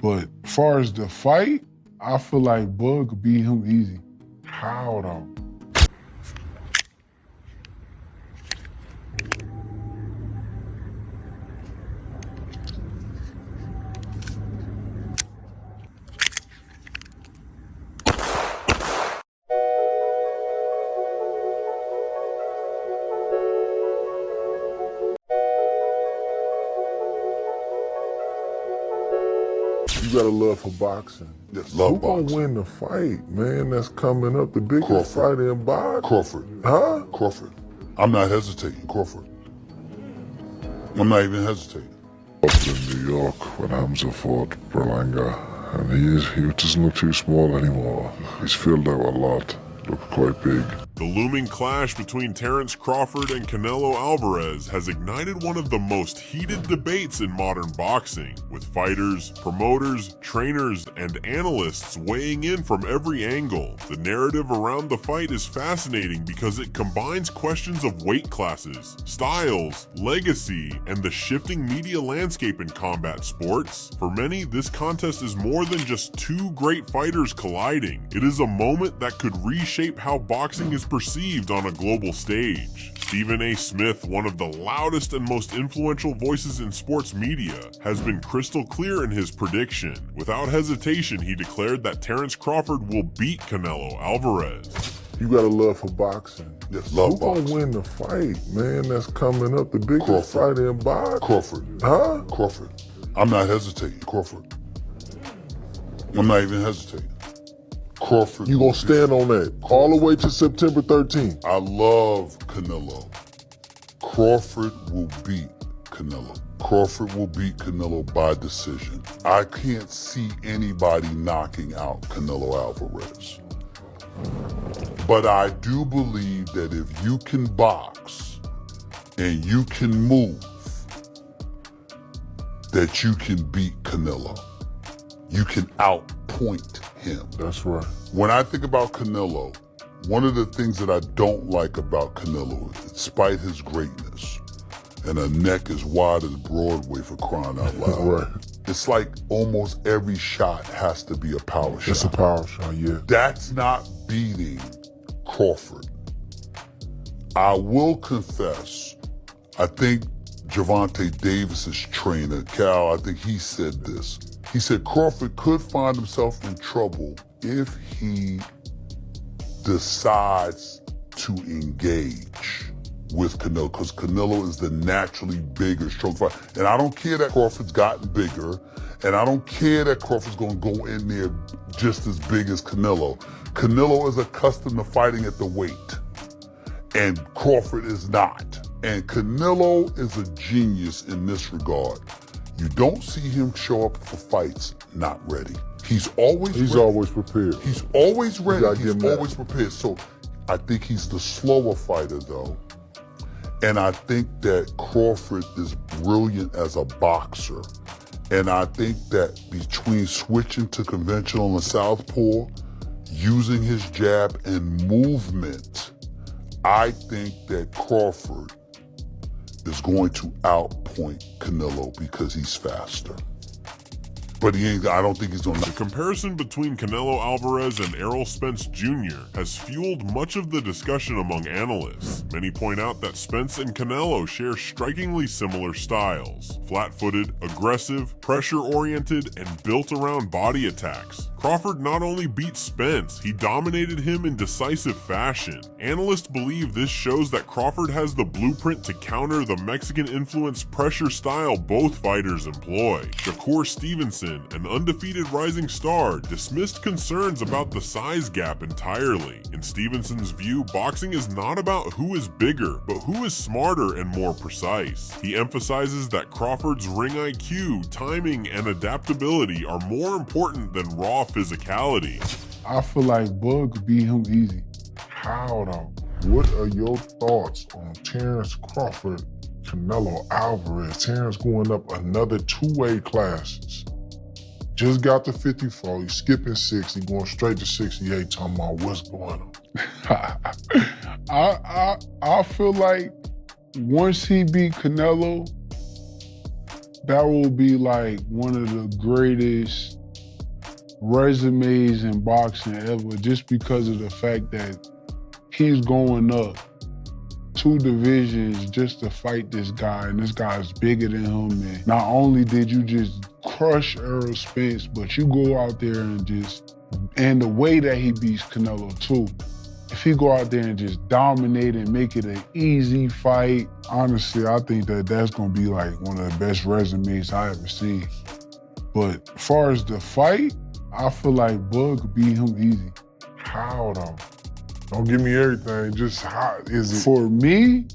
But as far as the fight, I feel like Bud could beat him easy. How though? You got a love for boxing. Yes, love Who boxing. gonna win the fight, man? That's coming up, the biggest Crawford. fight in boxing. Crawford. Huh? Crawford. I'm not hesitating, Crawford. I'm not even hesitating. Up in New York when Hamza fought Berlanga, and he doesn't look too small anymore. He's filled out a lot, look quite big. The looming clash between Terence Crawford and Canelo Alvarez has ignited one of the most heated debates in modern boxing, with fighters, promoters, trainers, and analysts weighing in from every angle. The narrative around the fight is fascinating because it combines questions of weight classes, styles, legacy, and the shifting media landscape in combat sports. For many, this contest is more than just two great fighters colliding. It is a moment that could reshape how boxing is perceived on a global stage. Stephen A. Smith, one of the loudest and most influential voices in sports media, has been crystal clear in his prediction. Without hesitation, he declared that Terence Crawford will beat Canelo Alvarez. You got a love for boxing. Yes, love Who boxing. gonna win the fight, man? That's coming up, the biggest Crawford. fight in boxing. Crawford. Huh? Crawford. I'm not hesitating, Crawford. I'm not even hesitating. Crawford. You gonna stand on that all the way to September 13th? I love Canelo. Crawford will beat Canelo. Crawford will beat Canelo by decision. I can't see anybody knocking out Canelo Alvarez. But I do believe that if you can box and you can move, that you can beat Canelo. You can outpoint him. That's right. When I think about Canelo, one of the things that I don't like about Canelo, despite his greatness, and a neck as wide as Broadway for crying out loud, Right. it's like almost every shot has to be a power shot. It's a power shot, yeah. That's not beating Crawford. I will confess, I think Gervonta Davis's trainer, Cal, I think he said this. He said Crawford could find himself in trouble if he decides to engage with Canelo, because Canelo is the naturally bigger, stronger fighter. And I don't care that Crawford's gotten bigger, and I don't care that Crawford's gonna go in there just as big as Canelo. Canelo is accustomed to fighting at the weight, and Crawford is not. And Canelo is a genius in this regard. You don't see him show up for fights not ready. He's always ready. always prepared. He's always ready. gotta He's give him that. always prepared. So I think he's the slower fighter though. And I think that Crawford is brilliant as a boxer. And I think that between switching to conventional and southpaw, using his jab and movement, I think that Crawford is going to outpoint Canelo because he's faster. But I don't think he's gonna. The comparison between Canelo Alvarez and Errol Spence Jr. has fueled much of the discussion among analysts. Many point out that Spence and Canelo share strikingly similar styles: flat-footed, aggressive, pressure-oriented, and built around body attacks. Crawford not only beat Spence, he dominated him in decisive fashion. Analysts believe this shows that Crawford has the blueprint to counter the Mexican-influenced pressure style both fighters employ. Shakur Stevenson, an undefeated rising star, dismissed concerns about the size gap entirely. In Stevenson's view, boxing is not about who is bigger, but who is smarter and more precise. He emphasizes that Crawford's ring IQ, timing, and adaptability are more important than raw physicality. I feel like Bud could beat him easy. How though? What are your thoughts on Terence Crawford, Canelo Alvarez? Terence going up another 2 weight classes. Just got to 54, he's skipping 60, going straight to 68, talking about what's going on. I feel like once he beat Canelo, That will be like one of the greatest resumes in boxing ever, just because of the fact that he's going up 2 divisions just to fight this guy, and this guy's bigger than him. And not only did you just crush Errol Spence, but you go out there and the way that he beats Canelo too. If he go out there and just dominate and make it an easy fight, honestly, I think that that's gonna be like one of the best resumes I ever seen. But as far as the fight, I feel like Bud could beat him easy. How though? Don't give me everything, just how is it? For me,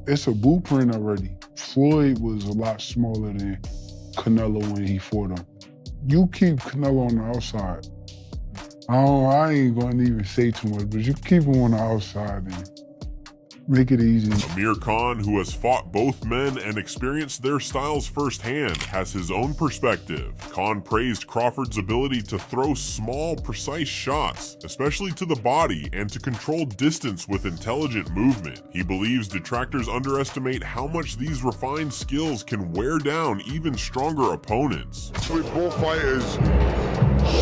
it's a blueprint already. Floyd was a lot smaller than Canelo when he fought him. You keep Canelo on the outside. I ain't gonna even say too much, but you keep him on the outside and make it easy. Amir Khan, who has fought both men and experienced their styles firsthand, has his own perspective. Khan praised Crawford's ability to throw small, precise shots, especially to the body, and to control distance with intelligent movement. He believes detractors underestimate how much these refined skills can wear down even stronger opponents. With both fighters,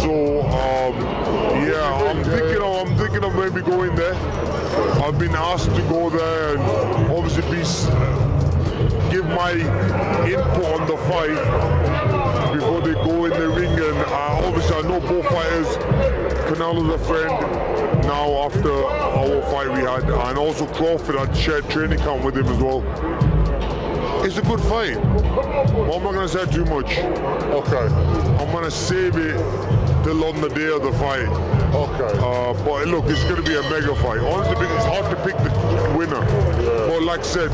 so yeah, I'm thinking of maybe going there. I've been asked to go there and obviously give my input on the fight before they go in the ring. And obviously I know both fighters. Canelo's a friend now after our fight we had, and also Crawford, I shared training camp with him as well. It's a good fight. Well, I'm not going to say too much. Okay. I'm going to save it till on the day of the fight. Okay. But look, it's going to be a mega fight. Honestly, it's hard to pick the winner. Yeah. But like I said,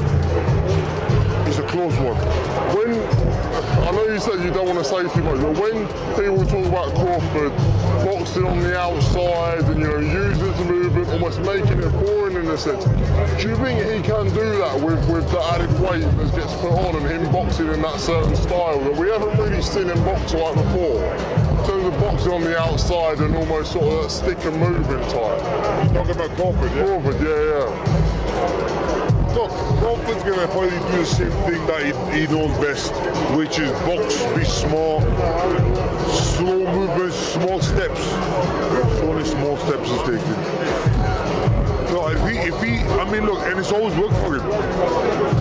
it's a close one. I know you said you don't want to say too much, but when people talk about Crawford boxing on the outside and, using his movement, almost making it boring in a sense, do you think he can do that with the added weight that gets put on and him boxing in that certain style that we haven't really seen him box like before? In terms of boxing on the outside and almost sort of that stick and movement type. Talking about Crawford, yeah? Crawford, yeah. Look, Crawford's going to probably do the same thing that he knows best, which is box, be small, slow movements, small steps. Only small steps is taken. So I mean, look, and it's always worked for him.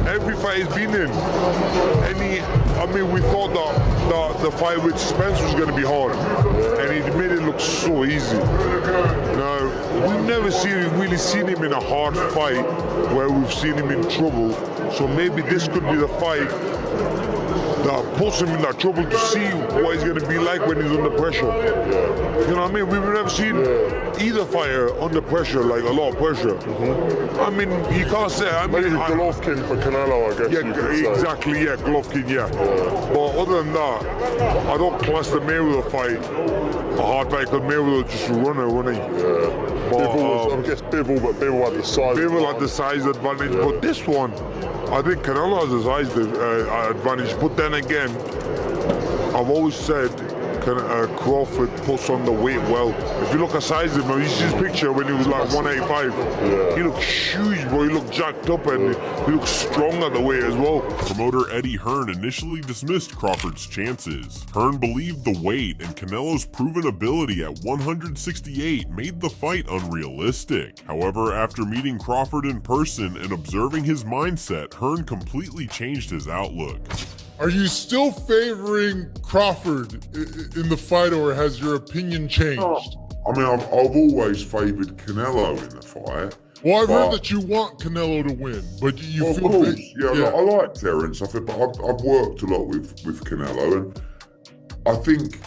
Every fight he's been in, we thought that the fight with Spence was going to be hard, and he made it look so easy. Now, we've never really seen him in a hard fight where we've seen him in trouble, so maybe this could be the fight that puts him in that trouble to see what he's going to be like when he's under pressure. You know what I mean? We've never seen either fighter under pressure, like a lot of pressure. I mean, you can't say... Maybe Golovkin for Canelo, I guess you could say. Exactly, yeah, Golovkin, yeah. But other than that, I don't class the Mayweather fight a hard fight, because Mayweather just a runner, wasn't he? Yeah. Bivol, I guess Bivol, but Bivol had the size. Bivol had the size advantage, but this one, I think Canelo has the size advantage. But then again, I've always said Crawford puts on the weight well. If you look at size of him, you see his picture when he was like 185. He looked huge, bro. He looked jacked up and he looked strong at the weight as well. Promoter Eddie Hearn initially dismissed Crawford's chances. Hearn believed the weight and Canelo's proven ability at 168 made the fight unrealistic. However, after meeting Crawford in person and observing his mindset, Hearn completely changed his outlook. Are you still favoring Crawford in the fight, or has your opinion changed? I mean, I've always favoured Canelo in the fight. Well, I've heard that you want Canelo to win, but you feel... Of course, yeah. I like Terence. I've worked a lot with Canelo, and I think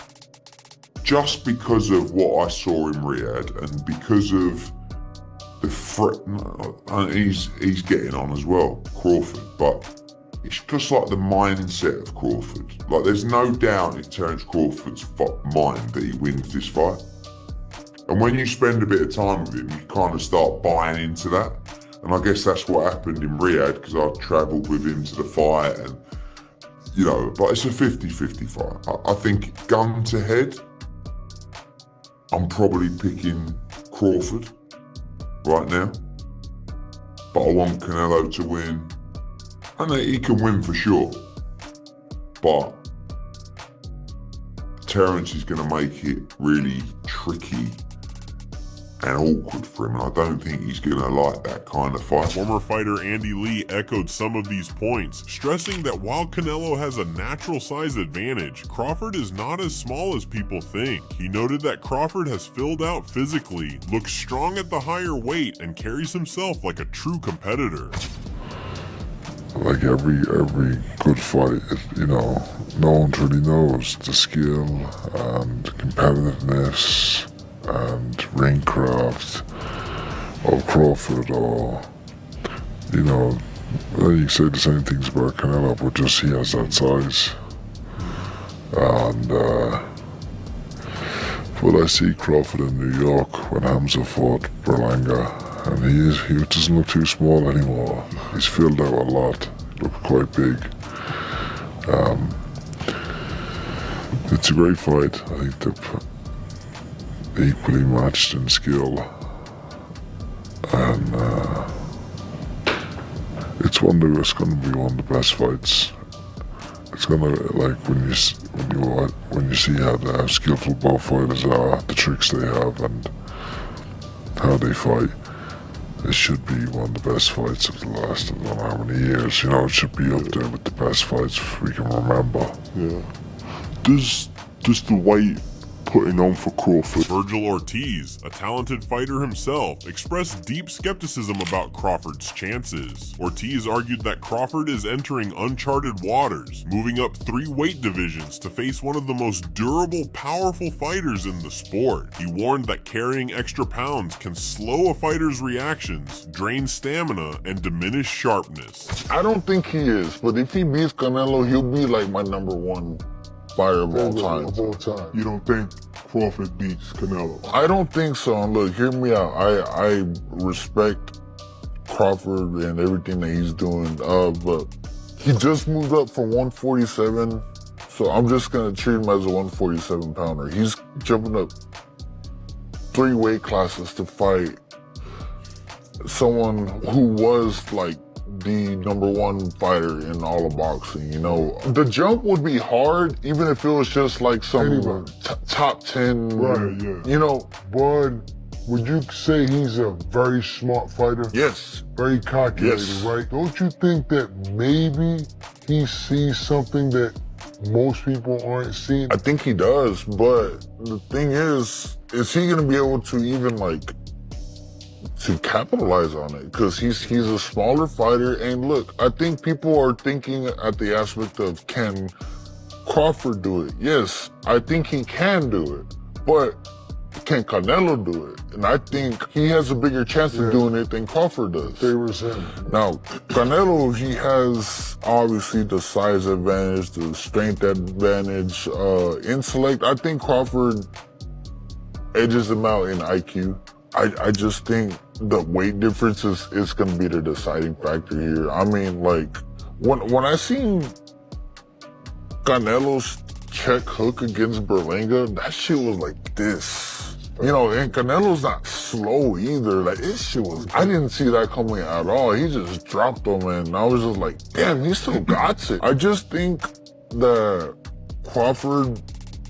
just because of what I saw in Riyadh and because of the threat, he's getting on as well, Crawford, but it's just like the mindset of Crawford. Like, there's no doubt in Terence Crawford's mind that he wins this fight. And when you spend a bit of time with him, you kind of start buying into that. And I guess that's what happened in Riyadh, because I travelled with him to the fight, and, but it's a 50-50 fight. I think gun to head, I'm probably picking Crawford right now. But I want Canelo to win. And he can win for sure. but Terence is going to make it really tricky and awkward for him, and I don't think he's going to like that kind of fight. Former fighter Andy Lee echoed some of these points, stressing that while Canelo has a natural size advantage, Crawford is not as small as people think. He noted that Crawford has filled out physically, looks strong at the higher weight, and carries himself like a true competitor. Like every good fight, no one really knows the skill and competitiveness and ring craft of Crawford, or you can say the same things about Canelo, but just he has that size. And but I see Crawford in New York when Hamza fought Berlanga, and he doesn't look too small anymore. He's filled out a lot, looked quite big. It's a great fight. I think they're equally matched in skill, and it's going to be one of the best fights. It's gonna, like, when you see how skillful both fighters are, the tricks they have, and how they fight. It should be one of the best fights of the last, I don't know how many years. It should be up there with the best fights we can remember. Yeah. Does the weight putting on for Crawford? Virgil Ortiz, a talented fighter himself, expressed deep skepticism about Crawford's chances. Ortiz argued that Crawford is entering uncharted waters, moving up 3 weight divisions to face one of the most durable, powerful fighters in the sport. He warned that carrying extra pounds can slow a fighter's reactions, drain stamina, and diminish sharpness. I don't think he is, but if he beats Canelo, he'll be like my #1 fighter of all time. You don't think Crawford beats Canelo? I don't think so. And look, hear me out. I respect Crawford and everything that he's doing, but he just moved up from 147, so I'm just gonna treat him as a 147 pounder. He's jumping up 3 weight classes to fight someone who was like the #1 fighter in all of boxing. The jump would be hard, even if it was just like some top 10. Right, yeah. But would you say he's a very smart fighter? Yes. Very calculated, Yes. right? Don't you think that maybe he sees something that most people aren't seeing? I think he does, but the thing is he gonna be able to even to capitalize on it? Because he's a smaller fighter, and look, I think people are thinking at the aspect of, can Crawford do it? Yes, I think he can do it, but can Canelo do it? And I think he has a bigger chance of doing it than Crawford does. Favors him. Now, Canelo, he has obviously the size advantage, the strength advantage, intellect. I think Crawford edges him out in IQ. I just think the weight difference is going to be the deciding factor here. I mean, like, when I seen Canelo's check hook against Berlanga, that shit was like this. And Canelo's not slow either. Like, this shit was, I didn't see that coming at all. He just dropped him, and I was just like, damn, he still got it. I just think that Crawford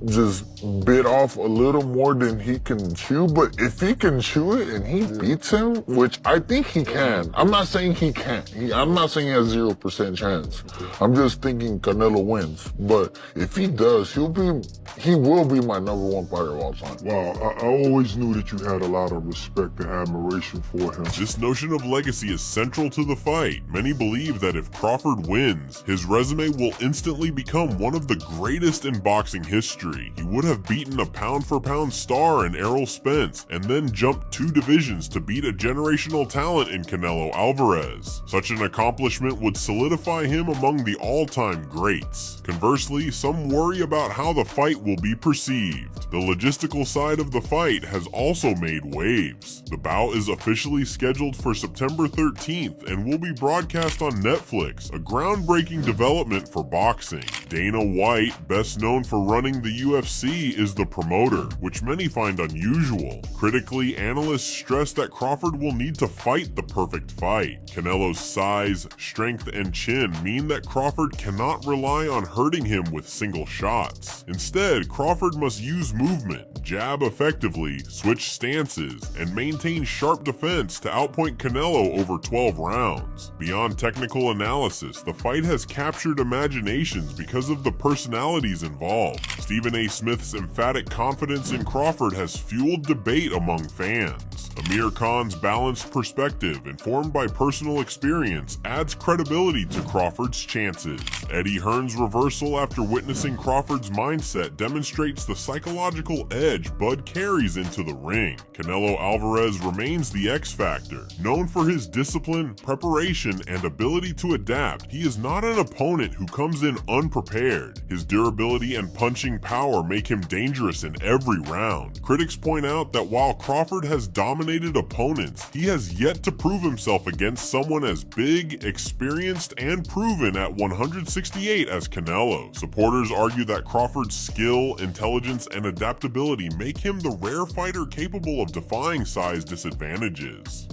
just bit off a little more than he can chew, but if he can chew it and he beats him, which I think he can. I'm not saying he can't. I'm not saying he has 0% chance. I'm just thinking Canelo wins. But if he does, he will be my #1 fighter of all time. Wow, I always knew that you had a lot of respect and admiration for him. This notion of legacy is central to the fight. Many believe that if Crawford wins, his resume will instantly become one of the greatest in boxing history. He would have beaten a pound-for-pound star in Errol Spence, and then jumped 2 divisions to beat a generational talent in Canelo Alvarez. Such an accomplishment would solidify him among the all-time greats. Conversely, some worry about how the fight will will be perceived. The logistical side of the fight has also made waves. The bout is officially scheduled for September 13th and will be broadcast on Netflix, a groundbreaking development for boxing. Dana White, best known for running the UFC, is the promoter, which many find unusual. Critically, analysts stress that Crawford will need to fight the perfect fight. Canelo's size, strength, and chin mean that Crawford cannot rely on hurting him with single shots. Instead, Crawford must use movement, jab effectively, switch stances, and maintain sharp defense to outpoint Canelo over 12 rounds. Beyond technical analysis, the fight has captured imaginations because of the personalities involved. Stephen A. Smith's emphatic confidence in Crawford has fueled debate among fans. Amir Khan's balanced perspective, informed by personal experience, adds credibility to Crawford's chances. Eddie Hearn's reversal after witnessing Crawford's mindset demonstrates the psychological edge Bud carries into the ring. Canelo Alvarez remains the X factor. Known for his discipline, preparation, and ability to adapt, he is not an opponent who comes in unprepared. His durability and punching power make him dangerous in every round. Critics point out that while Crawford has dominated opponents, he has yet to prove himself against someone as big, experienced, and proven at 168 as Canelo. Supporters argue that Crawford's skill, intelligence, and adaptability make him the rare fighter capable of defying size disadvantages.